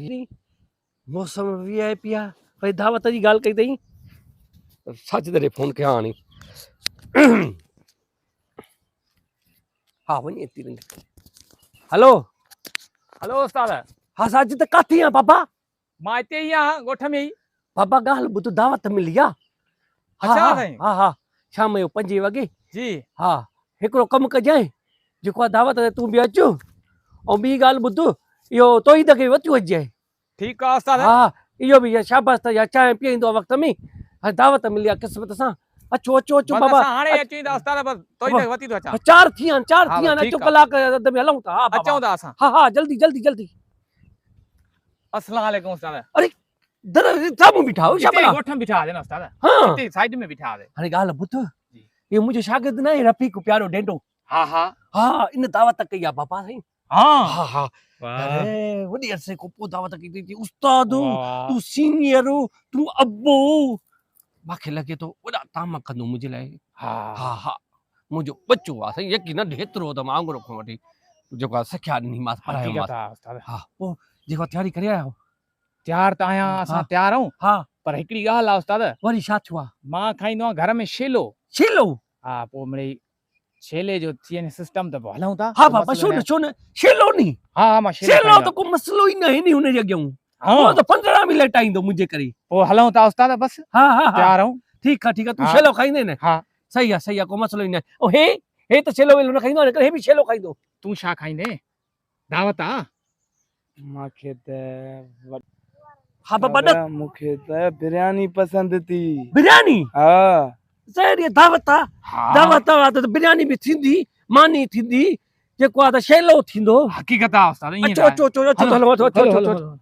मौसम वीआईपी आ भाई दावत जी गाल कई तई सच दे फोन के हां नहीं हां वनी इतनी रंग हेलो हेलो उस्ताद हां सच त काथी आ पापा मां इते ही हां गोठ में ही पापा गाल बुत दावत मिली आ अच्छा साईं हां हां शाम जो 5 वगे जी हां एकरो कम कजाए जेको दावत तू भी अचो और बी गाल बुत यो तो ही दके वती वजे ठीक है उस्ताद हाँ इहो भी शाबाश त या चाय पींदो वक्त में हां दावत मिली आ किस्मत सां अचो अचो अचो बस बाबा असां हाणे अची ता उस्ताद बस तोई तक वती तो अचां चार थियां हाँ बस अचो ठीक आ कलाक अध में हलूं था हां बाबा अचूं ता असां हां हां जल्दी जल्दी जल्दी अस्सलाम वालेकुम उस्ताद अरे दर सामू बिठा हो इते शाबला गोठ में बिठा दे ना उस्ताद हां इते साइड में बिठा दे अरे गाल बुत ये मुझे शागिर्द ना रफीक प्यारो डेंडो हां हां हां इन दावत कई आ बाबा सही हां हां हां वाह अरे वडी अरसे को पो दावत की थी उस्ताद वाह तू सीनियर तू अब्बो माखे लगे तो वडा ताम कंदो मुझे लाए हां हा हा मुझो बच्चो आ सही यकीन न हेतरो त मांगरो खो वठी जेको सिखिया नी मास पढ़ायो हकीकत मास आ उस्ताद हा ओ जेको तैयारी करे आयो तैयार त आहियां असां तैयार आहियूं हा पर हिकिड़ी ॻाल्हि आहे उस्ताद वरी छा थियो आ मां खाईंदो आहियां घर में छेलो छेलो हा पोइ मिड़ई छेले जो थी वञे सिस्टम त पोइ हलूं था हा को बाबा मसइलो छो न न छेलो नी हा हा मां छेलो छेलो खाईंदो तो को मसलो ही नहीं नी हुन जे अॻियां आहियां। वो हाँ तो 15 मिनट आईंदो मुझे करी पोइ हलूं था उस्ताद बस हा हा हा तैयार आहियूं ठीक है तू हा छेलो खाईंदे न हा सही है को मसलो ही न ओ हे तो छेलो वेलो न खाईंदो न हे भी छेलो खाईंदो तूं छा खाईंदे दावत आ मूंखे त हा बाबा बाबा मूंखे त बिरयानी पसंदि थी बिरयानी हा ज़ाहिर दावत आ हा दावत आ त बिरयानी भी थींदी मानी थींदी जेको आ त छेलो थींदो हकीकत आ उस्ताद ईअं अचो अचो अचो अचो हलो हलो अचो हलो अचो हलो अचो हलो